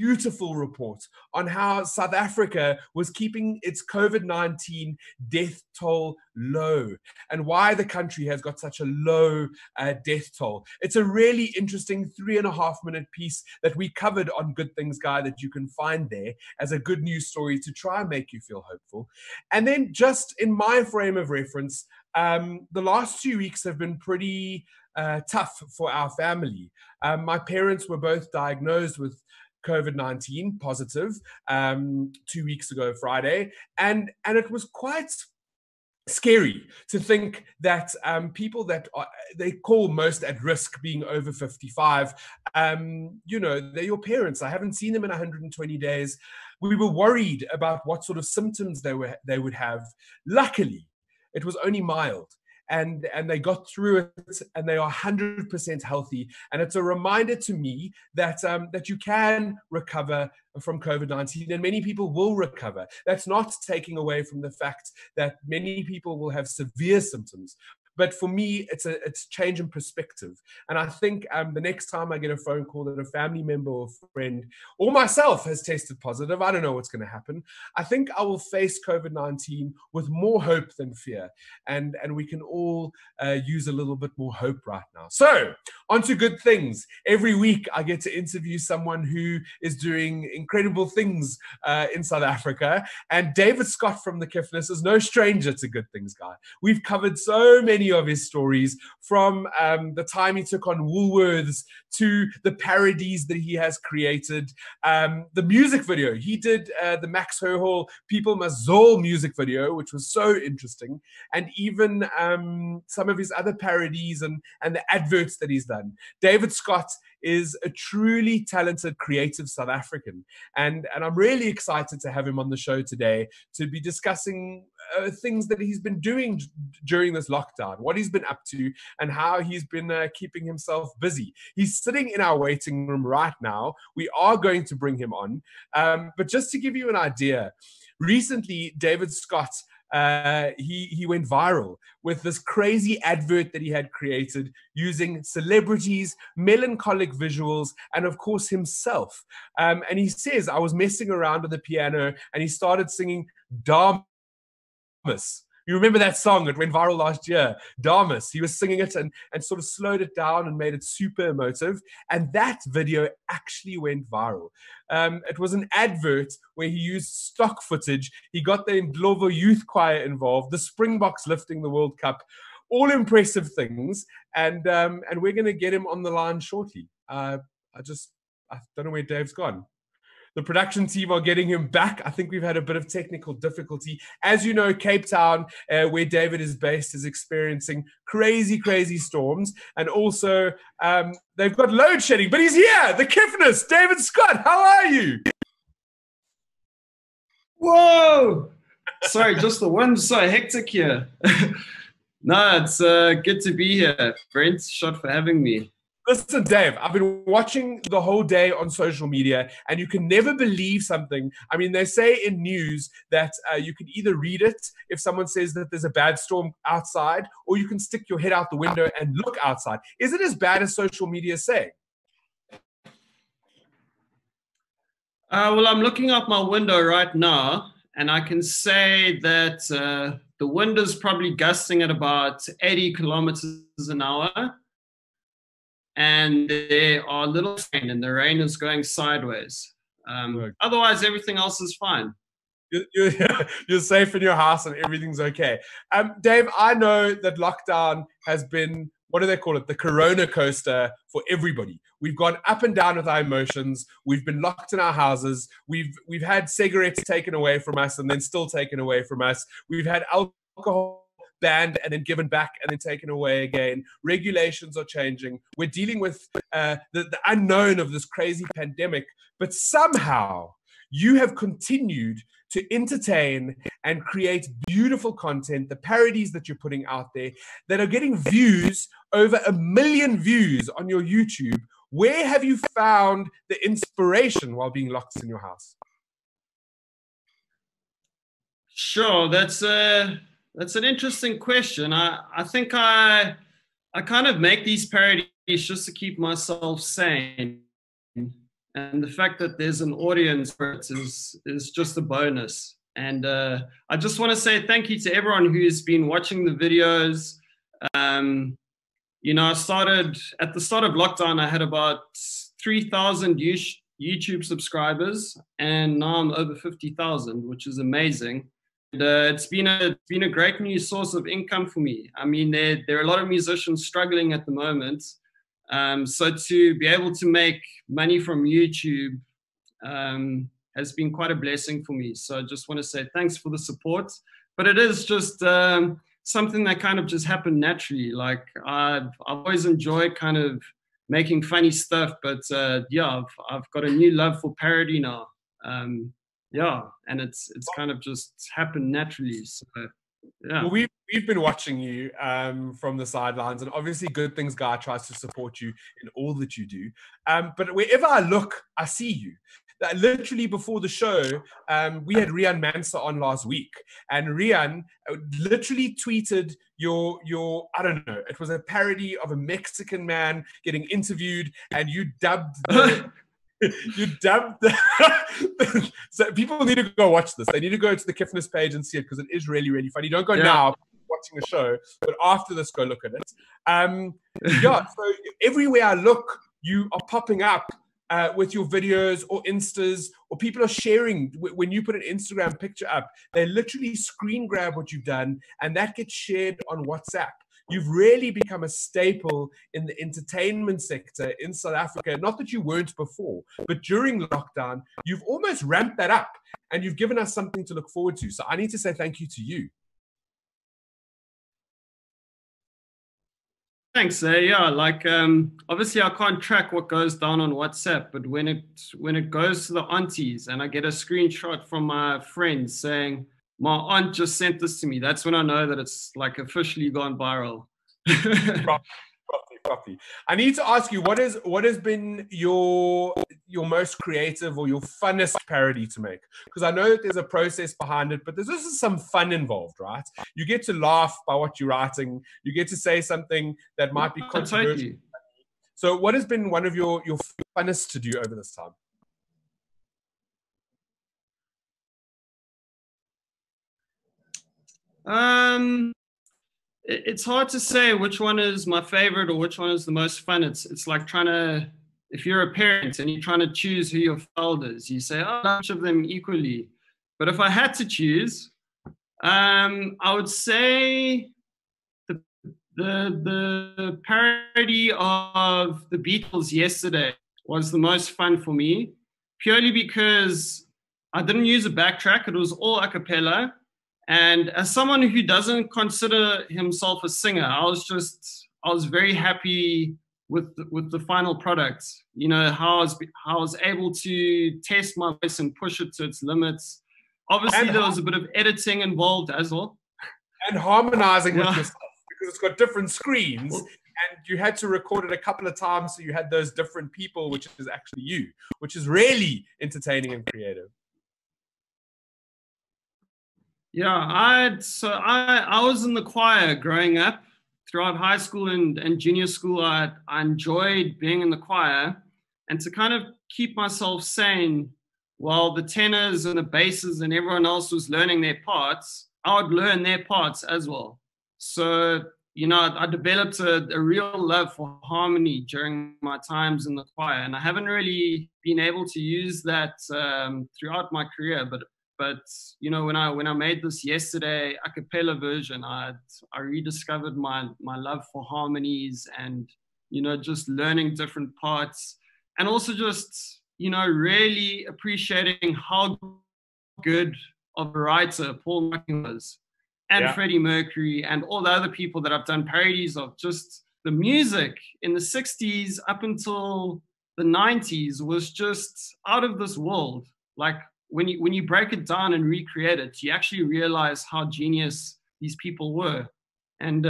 beautiful report on how South Africa was keeping its COVID-19 death toll low and why the country has got such a low death toll. It's a really interesting 3.5-minute piece that we covered on Good Things Guy that you can find there as a good news story to try and make you feel hopeful. And then just in my frame of reference, the last 2 weeks have been pretty tough for our family. My parents were both diagnosed with COVID-19 positive 2 weeks ago Friday, and it was quite scary to think that people that they call most at risk, being over 55, they're your parents. I haven't seen them in 120 days. We were worried about what sort of symptoms they would have. Luckily, it was only mild. And they got through it, and they are 100% healthy. And it's a reminder to me that that you can recover from COVID-19, and many people will recover. That's not taking away from the fact that many people will have severe symptoms. But for me, it's change in perspective. And I think the next time I get a phone call that a family member or friend or myself has tested positive, I don't know what's going to happen. I think I will face COVID-19 with more hope than fear. And we can all use a little bit more hope right now. So on to good things. Every week I get to interview someone who is doing incredible things in South Africa. And David Scott from the Kiffness is no stranger to Good Things Guy. We've covered so many of his stories, from the time he took on Woolworths to the parodies that he has created, the music video. He did the Max Herhol People Must Zol music video, which was so interesting, and even some of his other parodies and the adverts that he's done. David Scott is a truly talented, creative South African. And I'm really excited to have him on the show today to be discussing things that he's been doing during this lockdown, what he's been up to, and how he's been keeping himself busy. He's sitting in our waiting room right now. We are going to bring him on. But just to give you an idea, recently, David Scott, he went viral with this crazy advert that he had created using celebrities, melancholic visuals, and of course himself. And he says, I was messing around with the piano and he started singing Damus. You remember that song? It went viral last year. Damus. He was singing it and sort of slowed it down and made it super emotive. And that video actually went viral. It was an advert where he used stock footage. He got the Ndlovu Youth Choir involved, the Springboks lifting the World Cup, all impressive things. And we're going to get him on the line shortly. I don't know where Dave's gone. The production team are getting him back. I think we've had a bit of technical difficulty. As you know, Cape Town, where David is based, is experiencing crazy, crazy storms. And also, they've got load shedding. But he's here, the Kiffness, David Scott. How are you? Whoa! Sorry, just the wind's so hectic here. No, it's good to be here. Brent, shot for having me. Listen, Dave, I've been watching the whole day on social media, and you can never believe something. I mean, they say in news that you can either read it if someone says that there's a bad storm outside, or you can stick your head out the window and look outside. Is it as bad as social media say? Well, I'm looking out my window right now, and I can say that the wind is probably gusting at about 80 kilometers an hour. And there are little rain, and the rain is going sideways. Otherwise, everything else is fine. You're safe in your house and everything's okay. Dave, I know that lockdown has been, what do they call it? The Corona coaster for everybody. We've gone up and down with our emotions. We've been locked in our houses. We've had cigarettes taken away from us and then still taken away from us. We've had alcohol banned and then given back and then taken away again. Regulations are changing. We're dealing with the unknown of this crazy pandemic, but somehow you have continued to entertain and create beautiful content, the parodies that you're putting out there that are getting views, over 1 million views on your YouTube. Where have you found the inspiration while being locked in your house? Sure, that's an interesting question. I think I kind of make these parodies just to keep myself sane. And the fact that there's an audience for it is just a bonus. And I just want to say thank you to everyone who's been watching the videos. You know, I started at the start of lockdown, I had about 3,000 YouTube subscribers, and now I'm over 50,000, which is amazing. And, it's been a great new source of income for me. I mean, there are a lot of musicians struggling at the moment. So to be able to make money from YouTube has been quite a blessing for me. So I just want to say thanks for the support. But it is just something that kind of just happened naturally. Like I've always enjoyed kind of making funny stuff, but yeah, I've got a new love for parody now. Yeah, and it's kind of just happened naturally. So yeah. Well, we've been watching you from the sidelines, and obviously, Good Things Guy tries to support you in all that you do. But wherever I look, I see you. Literally before the show, we had Rian Mansa on last week, and Rian literally tweeted your I don't know, it was a parody of a Mexican man getting interviewed, and you dubbed the so people need to go watch this. They need to go to the Kiffness page and see it, because it is really, really funny. Don't go now watching the show, but after this, go look at it. Yeah, so everywhere I look, you are popping up with your videos or Instas, or people are sharing. When you put an Instagram picture up, they literally screen grab what you've done, and that gets shared on WhatsApp. You've really become a staple in the entertainment sector in South Africa. Not that you weren't before, but during lockdown, you've almost ramped that up, and you've given us something to look forward to. So I need to say thank you to you. Thanks. Yeah, like obviously I can't track what goes down on WhatsApp, but when it goes to the aunties and I get a screenshot from my friends saying my aunt just sent this to me, that's when I know that it's like officially gone viral. Properly. I need to ask you, what has been your most creative or your funnest parody to make? Because I know that there's a process behind it, but there's also some fun involved, right? You get to laugh by what you're writing. You get to say something that might be controversial. Totally. So what has been one of your funnest to do over this time? It's hard to say which one is my favorite or which one is the most fun. It's like trying to, if you're a parent and you're trying to choose who your child is, you say, oh, each of them equally. But if I had to choose, I would say the parody of the Beatles Yesterday was the most fun for me, purely because I didn't use a backtrack. It was all a cappella. And as someone who doesn't consider himself a singer, I was very happy with the final product. You know, how I was able to test my voice and push it to its limits. Obviously, there was a bit of editing involved as well. And harmonizing with yourself, because it's got different screens, and you had to record it a couple of times, so you had those different people, which is actually you, which is really entertaining and creative. Yeah, I was in the choir growing up. Throughout high school and junior school, I enjoyed being in the choir, and to kind of keep myself sane while the tenors and the basses and everyone else was learning their parts, I would learn their parts as well. So, you know, I developed a real love for harmony during my times in the choir, and I haven't really been able to use that throughout my career, but you know, when I made this Yesterday a cappella version, I rediscovered my love for harmonies, and you know, just learning different parts, and also just, you know, really appreciating how good of a writer Paul McCartney was, and Freddie Mercury, and all the other people that I've done parodies of. Just the music in the 60s up until the 90s was just out of this world. Like, when you break it down and recreate it, you actually realize how genius these people were. And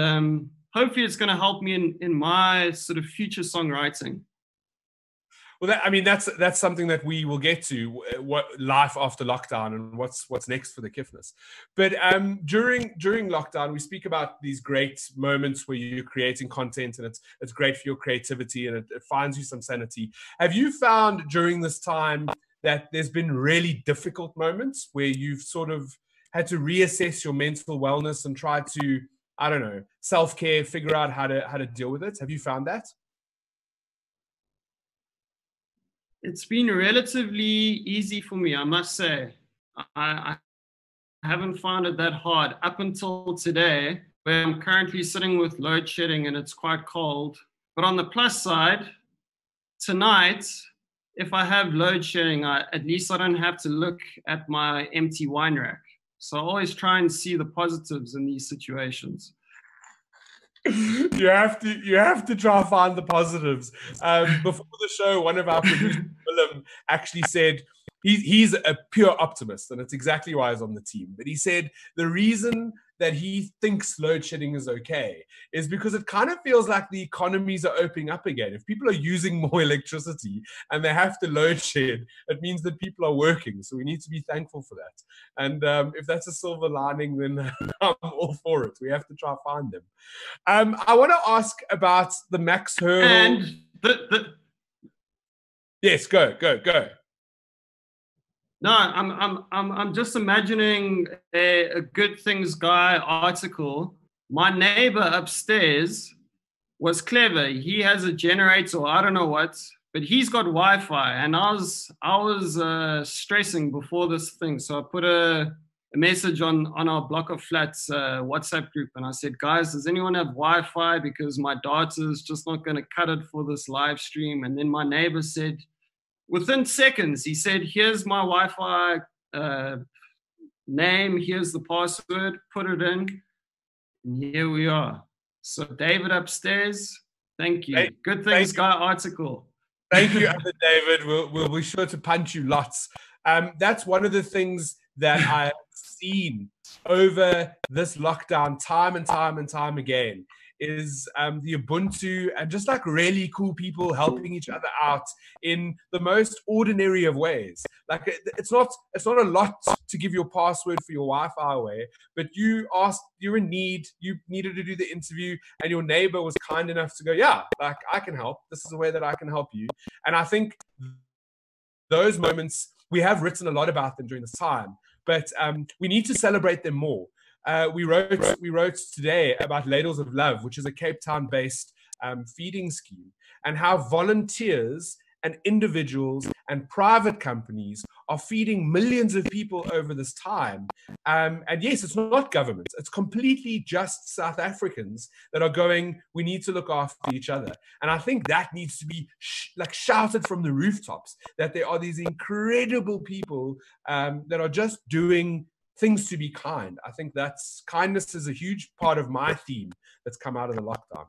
hopefully it's going to help me in my sort of future songwriting. Well, that's something that we will get to, what life after lockdown and what's next for the Kiffness. But during lockdown, we speak about these great moments where you're creating content and it's great for your creativity and it finds you some sanity. Have you found during this time that there's been really difficult moments where you've sort of had to reassess your mental wellness and try to, I don't know, self-care, figure out how to deal with it? Have you found that? It's been relatively easy for me, I must say. I haven't found it that hard up until today, where I'm currently sitting with load shedding and it's quite cold. But on the plus side, tonight, if I have load shedding, at least I don't have to look at my empty wine rack. So I always try and see the positives in these situations. You have to try and find the positives. Before the show, one of our producers, Willem, actually said he's a pure optimist, and it's exactly why he's on the team. But he said the reason that he thinks load shedding is okay is because it kind of feels like the economies are opening up again. If people are using more electricity and they have to load shed, it means that people are working. So we need to be thankful for that. And if that's a silver lining, then I'm all for it. We have to try and find them. I want to ask about the Max Hurdle. And Yes, go. No, I'm just imagining a Good Things Guy article. My neighbor upstairs was clever. He has a generator, I don't know what, but he's got Wi-Fi. And I was stressing before this thing, so I put a message on our Block of Flats WhatsApp group, and I said, guys, does anyone have Wi-Fi? Because my data is just not going to cut it for this live stream. And then my neighbor said, within seconds, he said, here's my Wi-Fi name, here's the password, put it in, and here we are. So David upstairs, thank you. Hey, Good Things Guy article. Thank you, David. We'll be sure to punch you lots. That's one of the things that I've seen over this lockdown time and time again is the Ubuntu and just like really cool people helping each other out in the most ordinary of ways. Like it's not a lot to give your password for your Wi-Fi away, but you're in need, you needed to do the interview, and your neighbor was kind enough to go, yeah, like I can help. This is a way that I can help you. And I think those moments, we have written a lot about them during this time, but we need to celebrate them more. We wrote today about Ladles of Love, which is a Cape Town-based feeding scheme, and how volunteers and individuals and private companies are feeding millions of people over this time. And yes, it's not government. It's completely just South Africans that are going, we need to look after each other. And I think that needs to be shouted from the rooftops, that there are these incredible people that are just doing things to be kind. I think kindness is a huge part of my theme that's come out of the lockdown.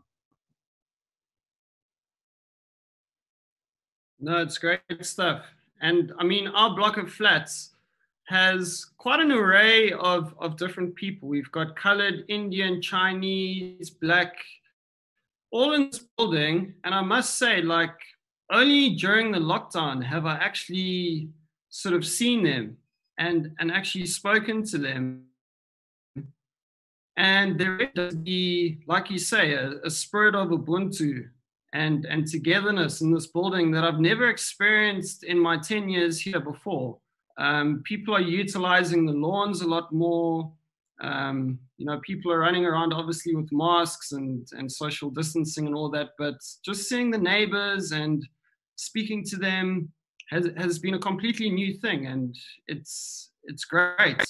No, it's great stuff. And I mean, our Block of Flats has quite an array of different people. We've got colored, Indian, Chinese, black, all in this building. And I must say, like, only during the lockdown have I actually sort of seen them and actually spoken to them. And there does be, like you say, a spirit of Ubuntu and togetherness in this building that I've never experienced in my 10 years here before. People are utilizing the lawns a lot more. People are running around obviously with masks and social distancing and all that, but just seeing the neighbors and speaking to them has been a completely new thing, and it's great.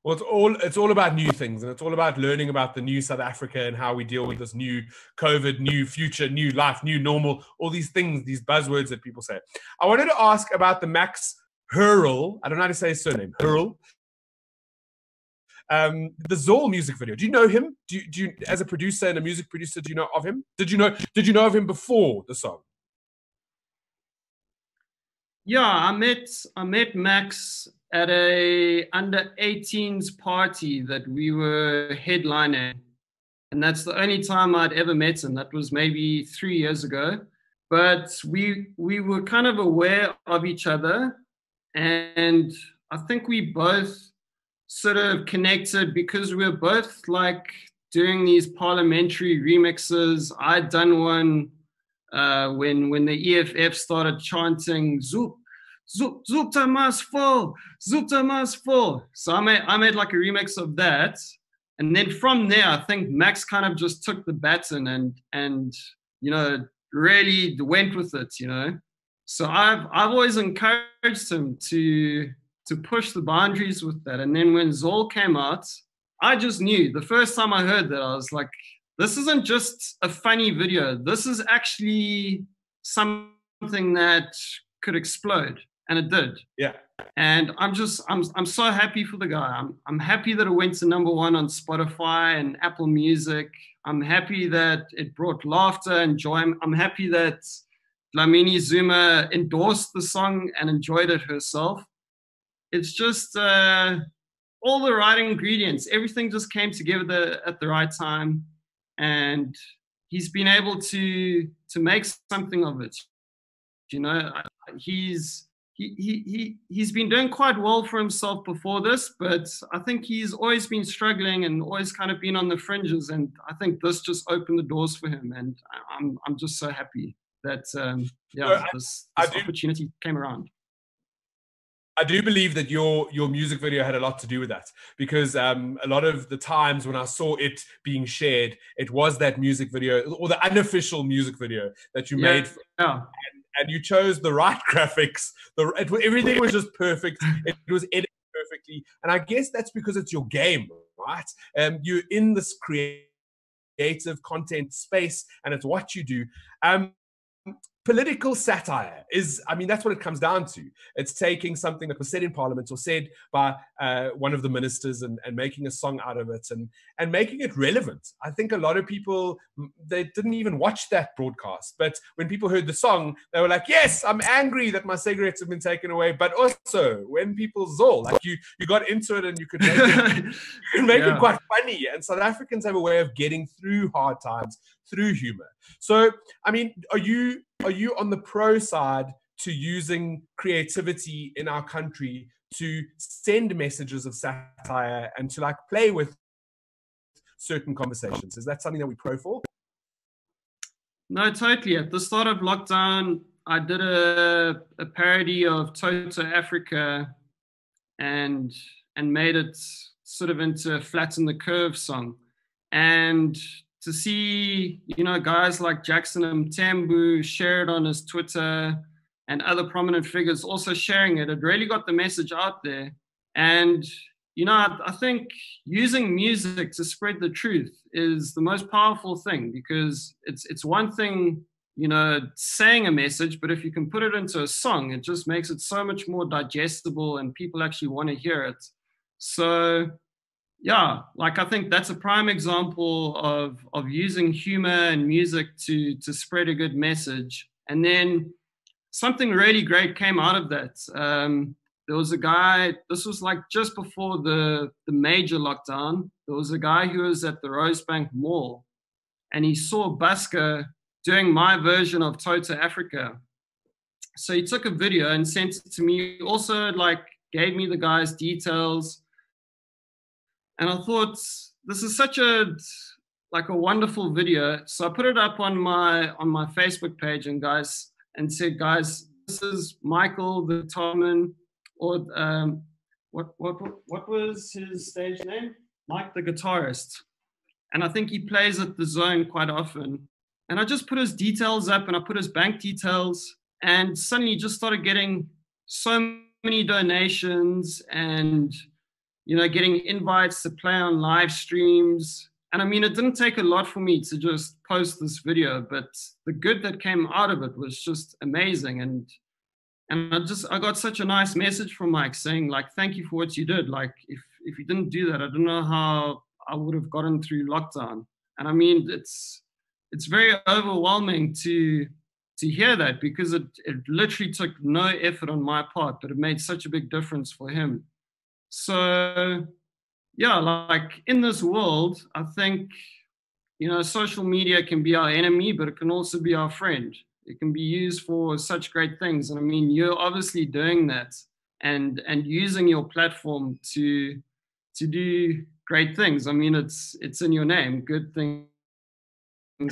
Well, it's all about new things, and it's all about learning about the new South Africa and how we deal with this new COVID, new future, new life, new normal, all these things, these buzzwords that people say. I wanted to ask about the Max Hurdle. I don't know how to say his surname. Hurdle. The Zoll music video. Do you know him? Do you, as a producer and a music producer, do you know of him? Did you know of him before the song? Yeah, I met Max at a under 18s party that we were headlining, and that's the only time I'd ever met him. That was maybe 3 years ago. but we were kind of aware of each other, and I think we both sort of connected because we were both like doing these parliamentary remixes. I'd done one when the EFF started chanting "Zoop, Zoop, Zoopta must fall, Zoopta must fall." So I made like a remix of that, and then from there, I think Max kind of just took the baton and really went with it. So I've always encouraged him to push the boundaries with that. And then when Zol came out, I just knew the first time I heard that, I was like, this isn't just a funny video. This is actually something that could explode. And it did. Yeah. And I'm so happy for the guy. I'm happy that it went to #1 on Spotify and Apple Music. I'm happy that it brought laughter and joy. I'm happy that Dlamini Zuma endorsed the song and enjoyed it herself. It's just all the right ingredients. Everything just came together at the right time, and he's been able to make something of it. He's been doing quite well for himself before this, but I think he's always been struggling and always kind of been on the fringes. And I think this just opened the doors for him, and I'm just so happy that this opportunity came around. I do believe that your music video had a lot to do with that, because a lot of the times when I saw it being shared, it was that music video or the unofficial music video that you made. Yeah. And you chose the right graphics. Everything was just perfect. It was edited perfectly. And I guess that's because it's your game, right? You're in this creative content space, and it's what you do. Political satire that's what it comes down to. It's taking something that was said in Parliament or said by one of the ministers and making a song out of it and making it relevant. I think a lot of people, they didn't even watch that broadcast, but when people heard the song, they were like, yes, I'm angry that my cigarettes have been taken away. But also when people Zol, like you got into it and you could make it quite funny. And South Africans have a way of getting through hard times through humor. So, I mean, are you on the pro side to using creativity in our country to send messages of satire and to like play with certain conversations? Is that something that we pro for? No, totally. At the start of lockdown, I did a parody of Toto Africa and made it sort of into a Flatten the Curve song. And to see, guys like Jackson Mthembu share it on his Twitter and other prominent figures also sharing it, it really got the message out there. And, I think using music to spread the truth is the most powerful thing, because it's one thing, saying a message, but if you can put it into a song, it just makes it so much more digestible and people actually want to hear it. So, yeah, like I think that's a prime example of using humor and music to spread a good message. And then something really great came out of that. There was a guy, this was like just before the major lockdown, there was a guy who was at the Rosebank Mall, and he saw Busker doing my version of Toto Africa. So he took a video and sent it to me, also like gave me the guy's details. And I thought, this is such a wonderful video. So I put it up on my Facebook page and said, guys, this is Michael the guitarman, or what was his stage name? Mike the guitarist. And I think he plays at the Zone quite often. And I just put his details up and I put his bank details, and suddenly just started getting so many donations and getting invites to play on live streams. And I mean, it didn't take a lot for me to just post this video, but the good that came out of it was just amazing. And I got such a nice message from Mike saying, like, thank you for what you did. Like, if you didn't do that, I don't know how I would have gotten through lockdown. And I mean, it's very overwhelming to hear that, because it literally took no effort on my part, but it made such a big difference for him. So, yeah, like in this world, I think, social media can be our enemy, but it can also be our friend. It can be used for such great things. And I mean, you're obviously doing that and using your platform to do great things. I mean, it's in your name, good things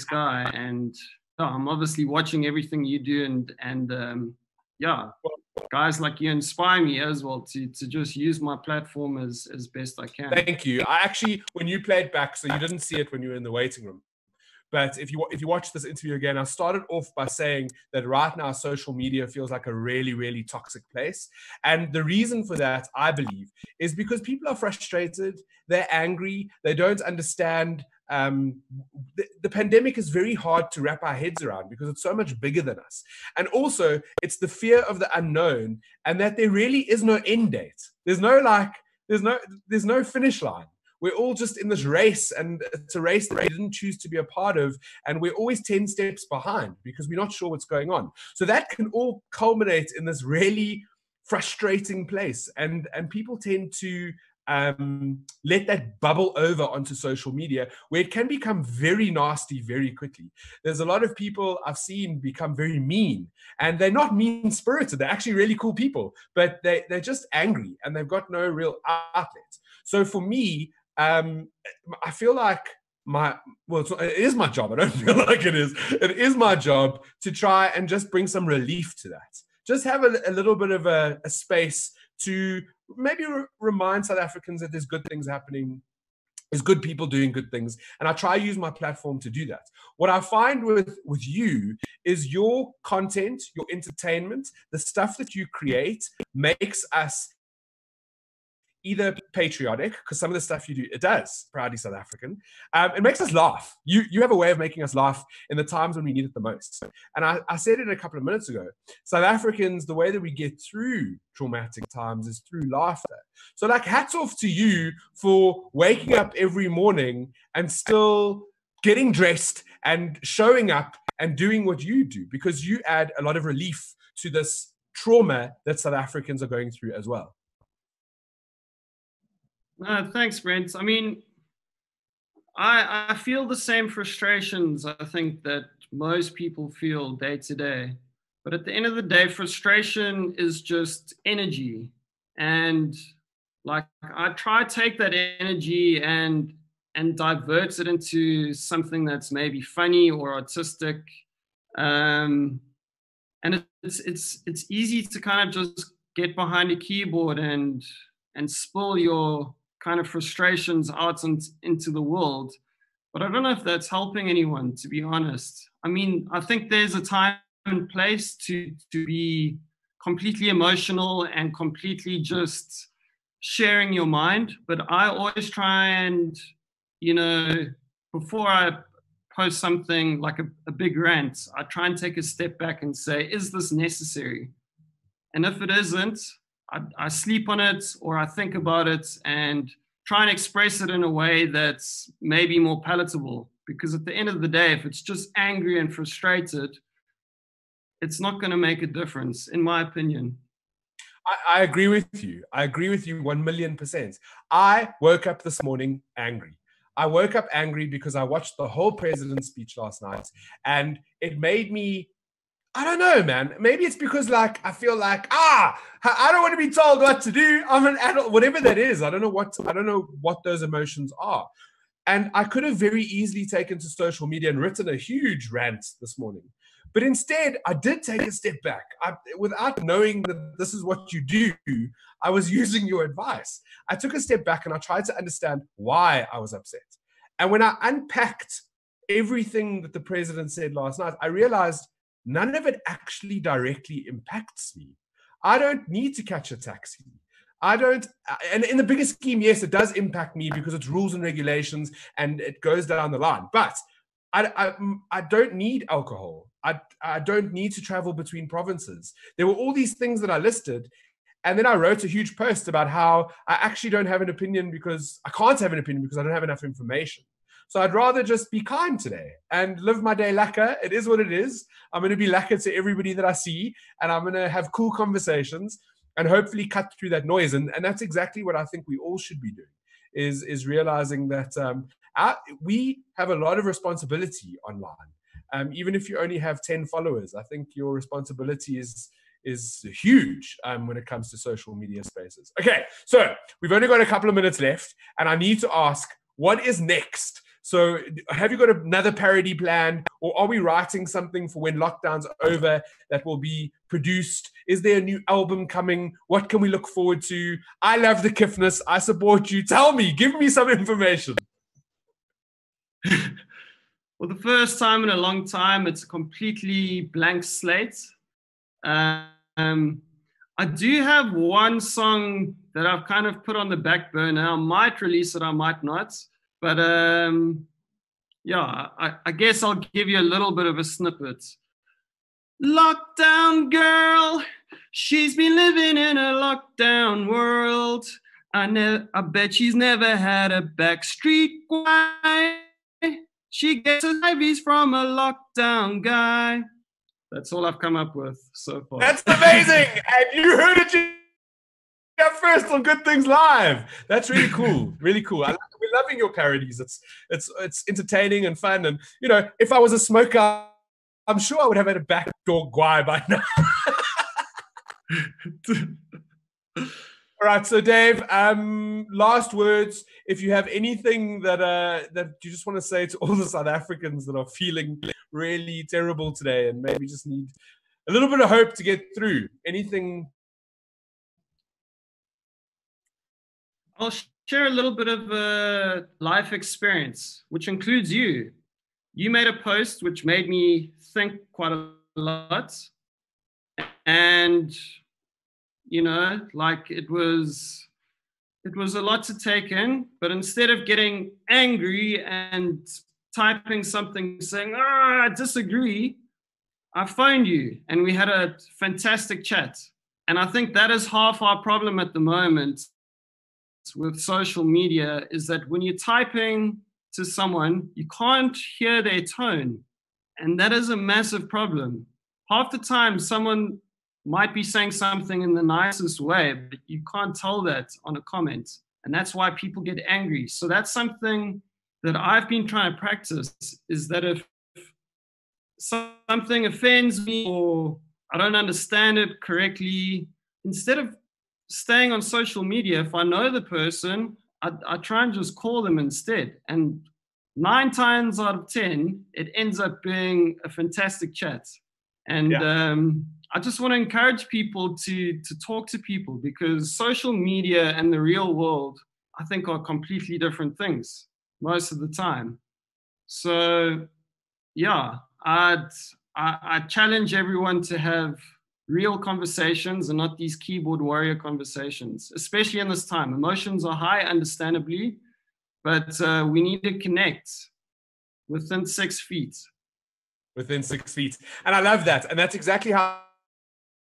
guy. And yeah, I'm obviously watching everything you do, and yeah, guys like you inspire me as well to just use my platform as best I can. Thank you. I actually, when you played back, so you didn't see it when you were in the waiting room. But if you watch this interview again, I started off by saying that right now social media feels like a really, really toxic place. And the reason for that, I believe, is because people are frustrated, they're angry, they don't understand. The pandemic is very hard to wrap our heads around because it's so much bigger than us. And also, it's the fear of the unknown and that there really is no end date. There's no finish line. We're all just in this race, and it's a race that we didn't choose to be a part of, and we're always 10 steps behind because we're not sure what's going on. So that can all culminate in this really frustrating place, and people tend to let that bubble over onto social media, where it can become very nasty very quickly. There's a lot of people I've seen become very mean, and they're not mean-spirited. They're actually really cool people, but they're just angry, and they've got no real outlet. So for me, I feel like it is my job. I don't feel like it is. It is my job to try and just bring some relief to that. Just have a little bit of a space to maybe remind South Africans that there's good things happening. There's good people doing good things. And I try to use my platform to do that. What I find with you is your content, your entertainment, the stuff that you create makes us either patriotic, because some of the stuff you do, it does, proudly South African. It makes us laugh. You have a way of making us laugh in the times when we need it the most. And I said it a couple of minutes ago. South Africans, the way that we get through traumatic times is through laughter. So like, hats off to you for waking up every morning and still getting dressed and showing up and doing what you do, because you add a lot of relief to this trauma that South Africans are going through as well. Thanks, Brent. I mean, I feel the same frustrations, I think, that most people feel day to day. But at the end of the day, frustration is just energy. And like, I try to take that energy and divert it into something that's maybe funny or artistic. And it's easy to kind of just get behind a keyboard and spill your kind of frustrations out into the world. But I don't know if that's helping anyone, to be honest. I mean, I think there's a time and place to be completely emotional and completely just sharing your mind. But I always try and, before I post something like a big rant, I try and take a step back and say, is this necessary? And if it isn't, I sleep on it, or I think about it and try and express it in a way that's maybe more palatable. Because at the end of the day, if it's just angry and frustrated, it's not going to make a difference, in my opinion. I agree with you. I agree with you 1,000,000%. I woke up this morning angry. I woke up angry because I watched the whole president's speech last night, and it made me, I don't know, man. Maybe it's because like I feel like I don't want to be told what to do. I'm an adult, whatever that is. I don't know what those emotions are. And I could have very easily taken to social media and written a huge rant this morning. But instead, I did take a step back. Without knowing that this is what you do, I was using your advice. I took a step back and I tried to understand why I was upset. And when I unpacked everything that the president said last night, I realized none of it actually directly impacts me. I don't need to catch a taxi. And in the bigger scheme, yes, it does impact me because it's rules and regulations and it goes down the line. But I don't need alcohol. I don't need to travel between provinces. There were all these things that I listed. And then I wrote a huge post about how I actually don't have an opinion because I can't have an opinion because I don't have enough information. So I'd rather just be kind today and live my day lekker. It is what it is. I'm going to be lekker to everybody that I see, and I'm going to have cool conversations and hopefully cut through that noise. And that's exactly what I think we all should be doing, is realizing that we have a lot of responsibility online. even if you only have 10 followers. I think your responsibility is huge when it comes to social media spaces. Okay, so we've only got a couple of minutes left, and I need to ask, what is next? So have you got another parody plan, or are we writing something for when lockdown's over that will be produced? Is there a new album coming? What can we look forward to? I love the Kiffness. I support you. Tell me, give me some information. For the first time in a long time, it's a completely blank slate. I do have one song that I've kind of put on the back burner. I might release it, I might not. But yeah, I guess I'll give you a little bit of a snippet. Lockdown girl, she's been living in a lockdown world. I bet she's never had a backstreet guy. She gets her IVs from a lockdown guy. That's all I've come up with so far. That's amazing. And you heard it first on Good Things Live. That's really cool. Really cool. We're loving your parodies. It's entertaining and fun. And, you know, if I was a smoker, I'm sure I would have had a backdoor guy by now. All right, so Dave, last words. If you have anything that you just want to say to all the South Africans that are feeling really terrible today and maybe just need a little bit of hope to get through, anything? I'll share a little bit of life experience, which includes you. You made a post which made me think quite a lot. And, you know, like it was a lot to take in, but instead of getting angry and typing something saying, I disagree, I phoned you and we had a fantastic chat. And I think that is half our problem at the moment with social media, is that when you're typing to someone, you can't hear their tone. And that is a massive problem. Half the time, someone might be saying something in the nicest way, but you can't tell that on a comment. And that's why people get angry. So that's something that I've been trying to practice, is that if something offends me or I don't understand it correctly, instead of staying on social media, if I know the person, I try and just call them instead. And 9 times out of 10, it ends up being a fantastic chat. And I just want to encourage people to talk to people, because social media and the real world, I think, are completely different things most of the time. So, yeah, I challenge everyone to have real conversations and not these keyboard warrior conversations, especially in this time. Emotions are high, understandably, but we need to connect within 6 feet. Within 6 feet. And I love that. And that's exactly how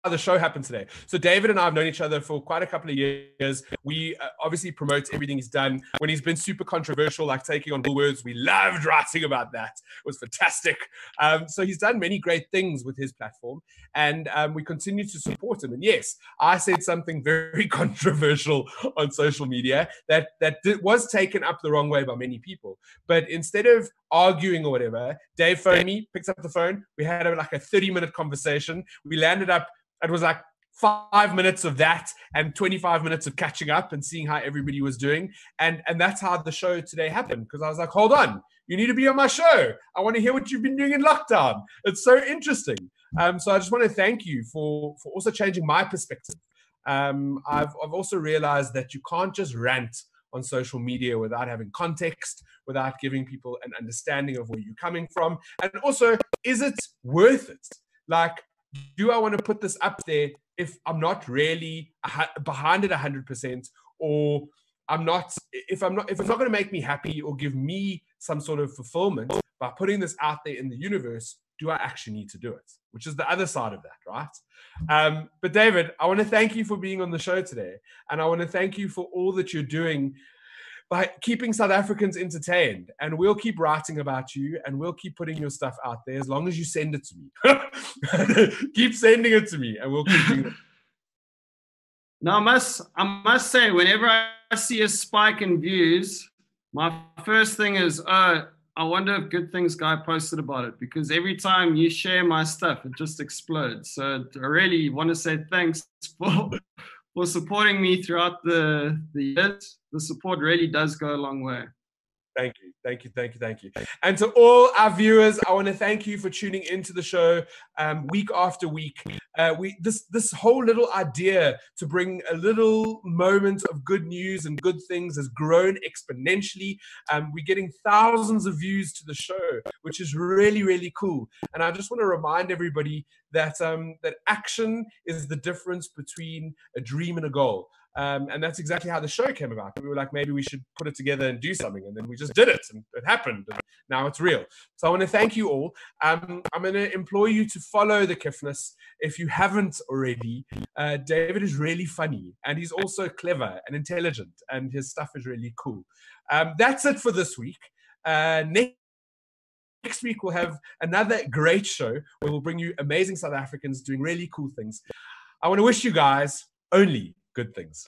the show happened today. So David and I have known each other for quite a couple of years. We obviously promote everything he's done. When he's been super controversial, like taking on words, we loved writing about that. It was fantastic. So he's done many great things with his platform, and we continue to support him. And yes, I said something very controversial on social media that was taken up the wrong way by many people. But instead of arguing or whatever, Dave phoned me, picked up the phone. We had like a 30-minute conversation. We landed up, it was like 5 minutes of that and 25 minutes of catching up and seeing how everybody was doing. And that's how the show today happened, because I was like, hold on, you need to be on my show. I want to hear what you've been doing in lockdown. It's so interesting. So I just want to thank you for also changing my perspective. I've also realized that you can't just rant on social media without having context, without giving people an understanding of where you're coming from. And also, is it worth it? Like, do I want to put this up there if I'm not really behind it 100%, or if it's not going to make me happy or give me some sort of fulfillment by putting this out there in the universe, do I actually need to do it? Which is the other side of that, right? But David, I want to thank you for being on the show today. And I want to thank you for all that you're doing by keeping South Africans entertained. And we'll keep writing about you and we'll keep putting your stuff out there as long as you send it to me. Keep sending it to me and we'll keep doing it. Now, I must say, whenever I see a spike in views, my first thing is, I wonder if Good Things Guy posted about it, because every time you share my stuff, it just explodes. So I really want to say thanks for supporting me throughout the years. The support really does go a long way. Thank you, thank you, thank you, thank you. And to all our viewers, I want to thank you for tuning into the show week after week. This whole little idea to bring a little moment of good news and good things has grown exponentially. We're getting thousands of views to the show, which is really, really cool. And I just want to remind everybody that that action is the difference between a dream and a goal. And that's exactly how the show came about. We were like, maybe we should put it together and do something. And then we just did it, and it happened. And now it's real. So I want to thank you all. I'm going to implore you to follow the Kiffness if you haven't already. David is really funny, and he's also clever and intelligent, and his stuff is really cool. That's it for this week. Next week, we'll have another great show where we'll bring you amazing South Africans doing really cool things. I want to wish you guys only good things.